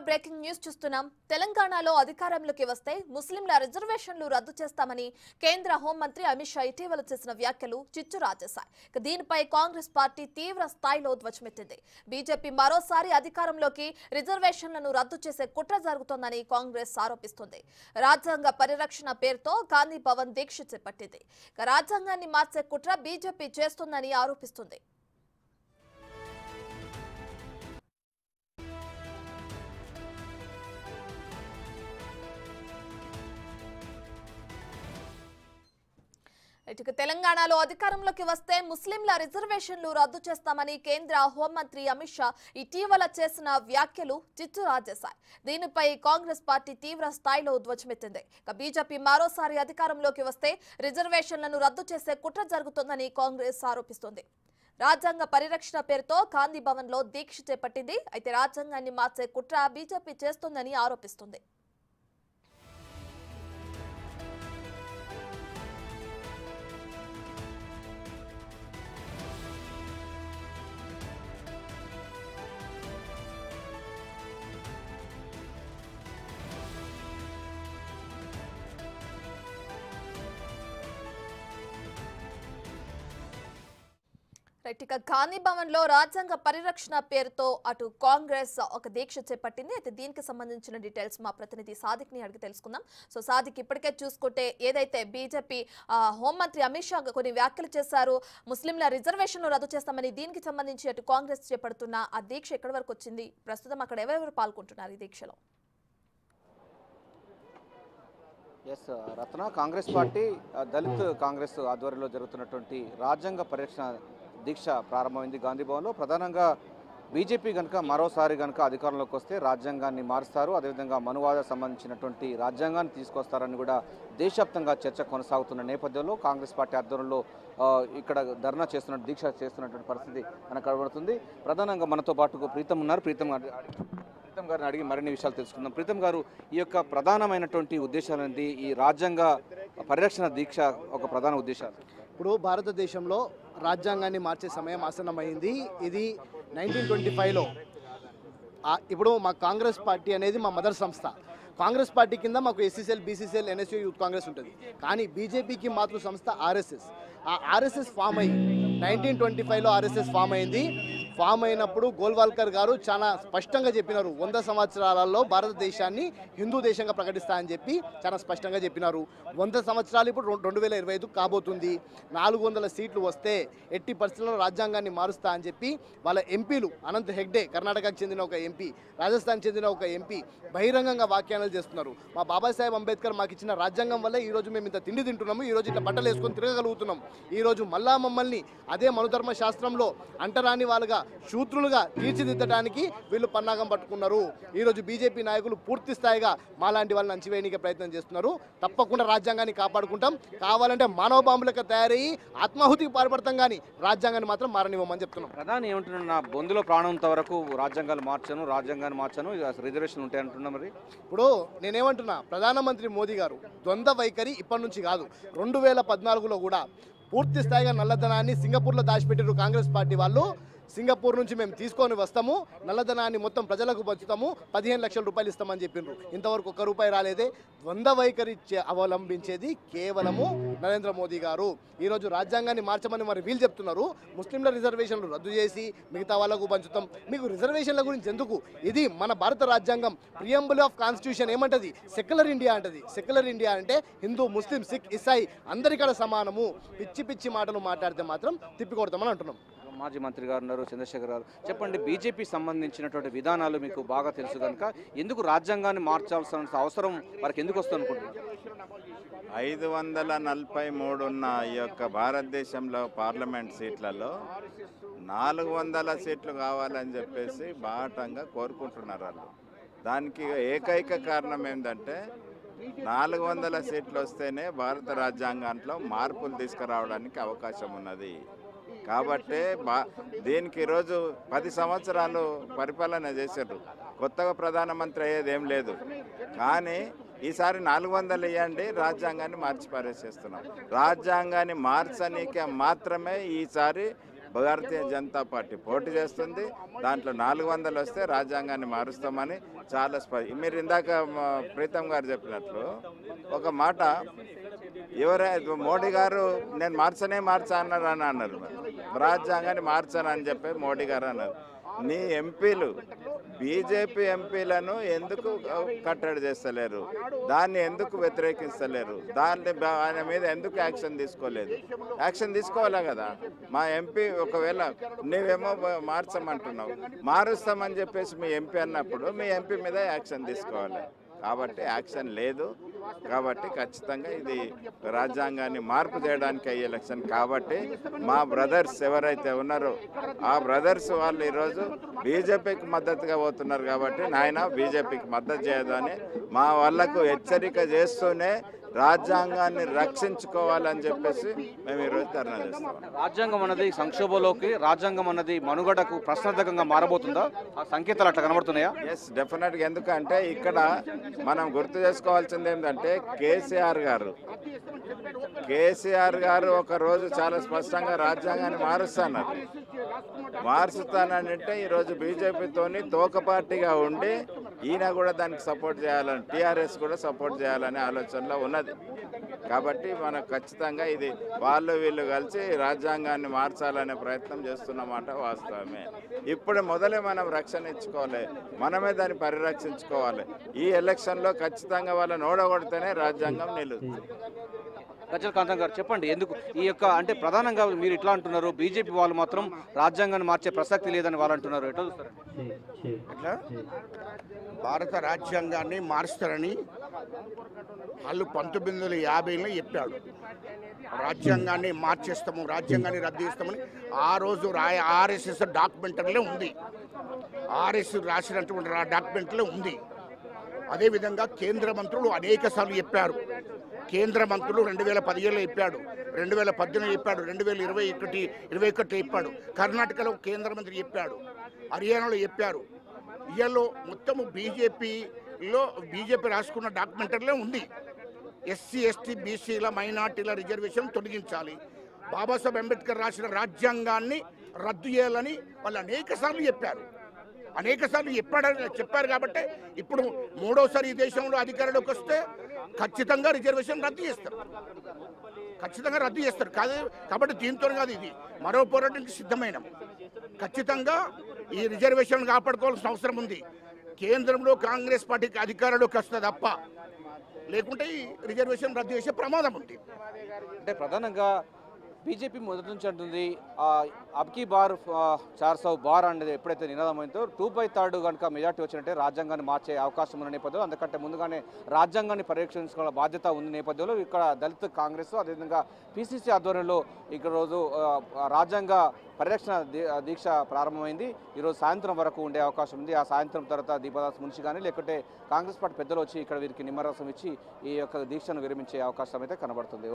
Breaking news చూస్తున్నాం. తెలంగాణలో అధికారంలోకి వస్తే ముస్లింల రిజర్వేషన్లు రద్దు చేస్తామని కేంద్ర హోంమంత్రి అమిత్ షా ఇటీవల చేసిన వ్యాఖ్యలు చిచ్చు రాజేశాయి. దీనిపై కాంగ్రెస్ పార్టీ తీవ్ర స్థాయిలో ధ్వజమెత్తింది. బీజేపీ మరోసారి అధికారంలోకి రిజర్వేషన్లను రద్దు చేసే కుట్ర జరుగుతోందని కాంగ్రెస్ ఆరోపిస్తుంది. రాజ్యాంగ పరిరక్షణ పేరుతో గాంధీ భవన్ దీక్ష చేపట్టింది. రాజ్యాంగాన్ని మార్చే కుట్ర బీజేపీ చేస్తుందని ఆరోపిస్తుంది. ఇటుక తెలంగాణలో అధికారంలోకి వస్తే ముస్లింల రిజర్వేషన్లు రద్దు చేస్తామని కేంద్ర హోంమంత్రి అమిత్ షా ఇటీవల చేసిన వ్యాఖ్యలు చిచ్చు రాజేశాయి. దీనిపై కాంగ్రెస్ పార్టీ తీవ్ర స్థాయిలో ధ్వజమెత్తింది. బీజేపీ మరోసారి అధికారంలోకి వస్తే రిజర్వేషన్లను రద్దు చేసే కుట్ర జరుగుతోందని కాంగ్రెస్ ఆరోపిస్తోంది. రాజ్యాంగ పరిరక్షణ పేరుతో గాంధీ భవన్ లో దీక్ష చేపట్టింది. అయితే రాజ్యాంగాన్ని మార్చే కుట్ర బీజేపీ చేస్తోందని ఆరోపిస్తుంది. ఇక గాంధీ భవన్ లో రాజ్యాంగ పరిరక్షణ పేరుతో అటు కాంగ్రెస్ ఒక దీక్ష చేపట్టింది. అయితే దీనికి సంబంధించిన డీటెయిల్స్ మా ప్రతినిధి సాదిక్ ని అడిగి తెలుసుకుందాం. సో సాదిక్, ఇప్పటికే చూసుకుంటే ఏదైతే బీజేపీ హోంమంత్రి అమిత్ షా కొన్ని వ్యాఖ్యలు చేశారు, ముస్లింల రిజర్వేషన్లు రద్దు చేస్తామని, దీనికి సంబంధించి అటు కాంగ్రెస్ చేపడుతున్న ఆ దీక్ష ఎక్కడి వరకు వచ్చింది, ప్రస్తుతం అక్కడ ఎవరెవరు పాల్గొంటున్నారు ఈ దీక్షలో? రత్న, కాంగ్రెస్ పార్టీ దళిత్ కాంగ్రెస్ ఆధ్వర్యంలో జరుగుతున్నటువంటి రాజ్యాంగ పరిరక్షణ దీక్ష ప్రారంభమైంది గాంధీ భవన్లో. ప్రధానంగా బీజేపీ కనుక మరోసారి అధికారంలోకి వస్తే రాజ్యాంగాన్ని మారుస్తారు, అదేవిధంగా మనువాద సంబంధించినటువంటి రాజ్యాంగాన్ని తీసుకొస్తారని కూడా దేశవ్యాప్తంగా చర్చ కొనసాగుతున్న నేపథ్యంలో కాంగ్రెస్ పార్టీ ఆధ్వర్యంలో ఇక్కడ ధర్నా చేస్తున్న దీక్ష చేస్తున్నటువంటి పరిస్థితి మనకు కనబడుతుంది. ప్రధానంగా మనతో పాటు ప్రీతం ఉన్నారు. ప్రీతం గారిని అడిగి మరిన్ని విషయాలు తెలుసుకుందాం. ప్రీతం గారు, ఈ యొక్క ప్రధానమైనటువంటి ఉద్దేశాలు ఏంటి? ఈ రాజ్యాంగ పరిరక్షణ దీక్ష ఒక ప్రధాన ఉద్దేశాలు. ఇప్పుడు భారతదేశంలో రాజ్యాంగాన్ని మార్చే సమయం ఆసన్నమైంది. ఇది 1925లో ఇప్పుడు మా కాంగ్రెస్ పార్టీ అనేది మా మదర్ సంస్థ. కాంగ్రెస్ పార్టీ కింద మాకు SCCL, BCCL, NSU youth Congress ఉంటుంది. కానీ బీజేపీకి మాతృ సంస్థ ఆర్ఎస్ఎస్. ఆ ఆర్ఎస్ఎస్ ఫామ్ అయ్యి 1925లో ఆర్ఎస్ఎస్ ఫామ్ అయింది. ఫామ్ అయినప్పుడు గోల్వాల్కర్ గారు చాలా స్పష్టంగా చెప్పినారు, 100 సంవత్సరాలలో భారతదేశాన్ని హిందూ దేశంగా ప్రకటిస్తామని చెప్పి చాలా స్పష్టంగా చెప్పినారు. 100 సంవత్సరాలు ఇప్పుడు 2025 కాబోతుంది. 400 సీట్లు వస్తే ఎట్టి పరిస్థితుల్లో రాజ్యాంగాన్ని మారుస్తా అని చెప్పి వాళ్ళ ఎంపీలు, అనంత్ హెగ్డే కర్ణాటకకు చెందిన ఒక ఎంపీ, రాజస్థాన్ చెందిన ఒక ఎంపీ బహిరంగంగా వ్యాఖ్యానాలు చేస్తున్నారు. మా బాబాసాహెబ్ అంబేద్కర్ మాకు ఇచ్చిన రాజ్యాంగం వల్ల ఈరోజు మేము ఇంత తిండి తింటున్నాము, ఈరోజు ఇట్లా బట్టలు వేసుకొని తిరగగలుగుతున్నాం. ఈరోజు మళ్ళా మమ్మల్ని అదే మనుధర్మ శాస్త్రంలో అంటరాని వాళ్ళుగా, శూద్రులుగా తీర్చిదిద్దడానికి వీళ్ళు పన్నాగం పట్టుకున్నారు. ఈరోజు బీజేపీ నాయకులు పూర్తి స్థాయిగా మాలాంటి వాళ్ళని అంచివేయడానికి ప్రయత్నం చేస్తున్నారు. తప్పకుండా రాజ్యాంగాన్ని కాపాడుకుంటాం, కావాలంటే మానవ బాంబులకు తయారయ్యి ఆత్మాహుతికి పాల్పడతాం, కానీ రాజ్యాంగాన్ని మాత్రం మారనివ్వమని చెప్తున్నాం. ప్రధాని ఏమంటున్నారు? నా బొందులో ప్రాణంత వరకు రాజ్యాంగాన్ని మార్చాను, రిజర్వేషన్ ఉంటాయి అంటున్నా. మరి ఇప్పుడు నేనేమంటున్నా, ప్రధానమంత్రి మోదీ గారు ద్వంద్వ వైఖరి ఇప్పటి నుంచి కాదు, 2014లో కూడా పూర్తి స్థాయిగా నల్లధనాన్ని సింగపూర్లో దాచిపెట్టారు కాంగ్రెస్ పార్టీ వాళ్ళు. సింగపూర్ నుంచి మేము తీసుకొని వస్తాము, నల్లధనాన్ని మొత్తం ప్రజలకు పంచుతాము, 15 లక్షల రూపాయలు ఇస్తామని చెప్పిండ్రు. ఇంతవరకు ₹1 రాలేదే. ద్వంద్వ వైఖరి అవలంబించేది కేవలము నరేంద్ర మోదీ గారు. ఈరోజు రాజ్యాంగాన్ని మార్చమని మరి వీళ్ళు చెప్తున్నారు. ముస్లింల రిజర్వేషన్లు రద్దు చేసి మిగతా వాళ్ళకు పంచుతాం. మీకు రిజర్వేషన్ల గురించి ఎందుకు? ఇది మన భారత రాజ్యాంగం ప్రియంబుల్ ఆఫ్ కాన్స్టిట్యూషన్ ఏమంటది? సెక్యులర్ ఇండియా అంటది. సెక్యులర్ ఇండియా అంటే హిందూ, ముస్లిం, సిక్, ఇసాయి అందరికీ సమానము. పిచ్చి మాటలు మాట్లాడితే మాత్రం తిప్పికొడతామని అంటున్నాం. మాజీ మంత్రి గారు ఉన్నారు, చంద్రశేఖర్ గారు. చెప్పండి, బీజేపీ సంబంధించినటువంటి విధానాలు మీకు బాగా తెలుసు కనుక ఎందుకు రాజ్యాంగాన్ని మార్చాల్సిన అవసరం వారికి ఎందుకు వస్తుంది అనుకుంటున్నారు? 543 ఉన్న ఈ యొక్క భారతదేశంలో పార్లమెంట్ సీట్లలో 400 సీట్లు కావాలని చెప్పేసి బాటంగా కోరుకుంటున్నారు వాళ్ళు. దానికి ఏకైక కారణం ఏంటంటే 400 సీట్లు వస్తేనే భారత రాజ్యాంగంలో మార్పులు తీసుకురావడానికి అవకాశం ఉన్నది. కాబట్టి దీనికి ఈరోజు 10 సంవత్సరాలు పరిపాలన చేశారు. కొత్తగా ప్రధానమంత్రి అయ్యేది ఏం లేదు. కానీ ఈసారి 400 ఇవ్వండి, రాజ్యాంగాన్ని మార్చి పారేసేస్తున్నాం. రాజ్యాంగాన్ని మార్చనీకే మాత్రమే ఈసారి భారతీయ జనతా పార్టీ పోటీ చేస్తుంది. దాంట్లో 400 వస్తే రాజ్యాంగాన్ని మారుస్తామని చాలా మీరు ఇందాక ప్రీతం గారు చెప్పినట్లు ఒక మాట, మోడీ గారు నేను మార్చా అన్నారు. రాజ్యాంగాన్ని మార్చానని చెప్పి మోడీ గారు అన్నారు. నీ ఎంపీలు బీజేపీ ఎంపీలను ఎందుకు కట్టడి చేస్తలేరు? దాన్ని ఎందుకు వ్యతిరేకిస్తలేరు? ఆయన మీద ఎందుకు యాక్షన్ తీసుకోలేదు? యాక్షన్ తీసుకోవాలా కదా. మా ఎంపీ ఒకవేళ నీవేమో మార్చమంటున్నావు, మారుస్తామని చెప్పేసి మీ ఎంపీ అన్నప్పుడు మీ ఎంపీ మీద యాక్షన్ తీసుకోవాలి. కాబట్టి యాక్షన్ లేదు. కాబట్టి ఖచ్చితంగా ఇది రాజ్యాంగాన్ని మార్పు చేయడానికి అయ్యే ఎలక్షన్. కాబట్టి మా బ్రదర్స్ ఎవరైతే ఉన్నారో ఆ బ్రదర్స్ వాళ్ళు ఈరోజు బీజేపీకి మద్దతుగా పోతున్నారు. కాబట్టి నాయన బీజేపీకి మద్దతు చేయదని మా వాళ్ళకు హెచ్చరిక చేస్తూనే రాజ్యాంగాన్ని రక్షించుకోవాలని చెప్పేసి మేము ఈరోజు ధర్నా చేస్తాం. రాజ్యాంగం అన్నది సంక్షోభంలోకి, రాజ్యాంగం అన్నది మనుగడకు ప్రశ్నార్థకంగా మారబోతుందా? ఆ సంకేతాలు అట్లా కనబడుతున్నాయా? ఎస్, డెఫినెట్గా. ఎందుకంటే ఇక్కడ మనం గుర్తు చేసుకోవాల్సింది ఏంటంటే కేసీఆర్ గారు ఒక రోజు చాలా స్పష్టంగా రాజ్యాంగాన్ని మారుస్తానంటే ఈరోజు బీజేపీతోని తోక పార్టీగా ఉండి ఈయన కూడా దానికి సపోర్ట్ చేయాలని, టీఆర్ఎస్ కూడా సపోర్ట్ చేయాలనే ఆలోచనలో ఉన్నది. కాబట్టి మనకు ఖచ్చితంగా ఇది వాళ్ళు వీళ్ళు కలిసి రాజ్యాంగాన్ని మార్చాలనే ప్రయత్నం చేస్తున్నమాట వాస్తవమే. ఇప్పుడు మొదలే మనం రక్షణ ఇచ్చుకోవాలి, మనమే దాన్ని పరిరక్షించుకోవాలి. ఈ ఎలక్షన్లో ఖచ్చితంగా వాళ్ళని ఓడగొడితేనే రాజ్యాంగం నిలుస్తుంది. గజ్జల కాంతం గారు చెప్పండి, ఎందుకు ఈ యొక్క అంటే ప్రధానంగా మీరు ఇట్లా అంటున్నారు, బీజేపీ వాళ్ళు మాత్రం రాజ్యాంగాన్ని మార్చే ప్రసక్తి లేదని వాళ్ళు అంటున్నారు, ఎట్లా చూస్తారు? ఇట్లా భారత రాజ్యాంగాన్ని మారుస్తారని వాళ్ళు 1950లో చెప్పాడు. రాజ్యాంగాన్ని మార్చేస్తాము, రాజ్యాంగాన్ని రద్దు చేస్తామని ఆ రోజు ఆర్ఎస్ఎస్ డాక్యుమెంటరీలో ఉంది. ఆర్ఎస్ రాసినటువంటి డాక్యుమెంట్లో ఉంది. అదేవిధంగా కేంద్ర మంత్రులు అనేక సార్లు చెప్పారు. కేంద్ర మంత్రులు 2017లో చెప్పాడు, 2018 చెప్పాడు, 2021 చెప్పాడు. కర్ణాటకలో కేంద్ర మంత్రి చెప్పాడు, హర్యానాలో చెప్పారు. ఇయలో మొత్తము బీజేపీ రాసుకున్న డాక్యుమెంటరీలో ఉంది. ఎస్సీ ఎస్టీ బీసీల మైనార్టీల రిజర్వేషన్ తొలగించాలి, బాబాసాహెబ్ అంబేద్కర్ రాసిన రాజ్యాంగాన్ని రద్దు చేయాలని వాళ్ళు అనేక సార్లు చెప్పారు. కాబట్టి ఇప్పుడు మూడోసారి ఈ దేశంలో అధికారంలోకి వస్తే ఖచ్చితంగా రిజర్వేషన్ రద్దు చేస్తారు. కాబట్టి దీంతో కాదు, ఇది మరో పోరాటానికి సిద్ధమైన ఖచ్చితంగా ఈ రిజర్వేషన్ కాపాడుకోవాల్సిన అవసరం ఉంది. కేంద్రంలో కాంగ్రెస్ పార్టీకి అధికారంలోకి వస్తుంది తప్ప, లేకుంటే ఈ రిజర్వేషన్ రద్దు చేసే ప్రమాదం ఉంది. అంటే ప్రధానంగా బీజేపీ మొదటి నుంచి అంటుంది అబ్కీ బార్ 400 బార్ అనేది ఎప్పుడైతే నినాదమైందో 2/3 కనుక మెజార్టీ వచ్చినట్టే రాజ్యాంగాన్ని మార్చే అవకాశం ఉన్న నేపథ్యంలో, అందుకంటే ముందుగానే రాజ్యాంగాన్ని పరిరక్షించుకోవాల బాధ్యత ఉన్న నేపథ్యంలో ఇక్కడ దళిత కాంగ్రెస్ అదేవిధంగా పీసీసీ ఆధ్వర్యంలో ఇక్కడ రోజు రాజ్యాంగ పరిరక్షణ దీక్ష ప్రారంభమైంది. ఈరోజు సాయంత్రం వరకు ఉండే అవకాశం ఉంది. ఆ సాయంత్రం తర్వాత దీపదాస్ మున్షి కానీ లేకుంటే కాంగ్రెస్ పార్టీ పెద్దలు వచ్చి ఇక్కడ వీరికి నిమ్మరసం ఇచ్చి ఈ యొక్క దీక్షను విరమించే అవకాశం అయితే కనబడుతుంది.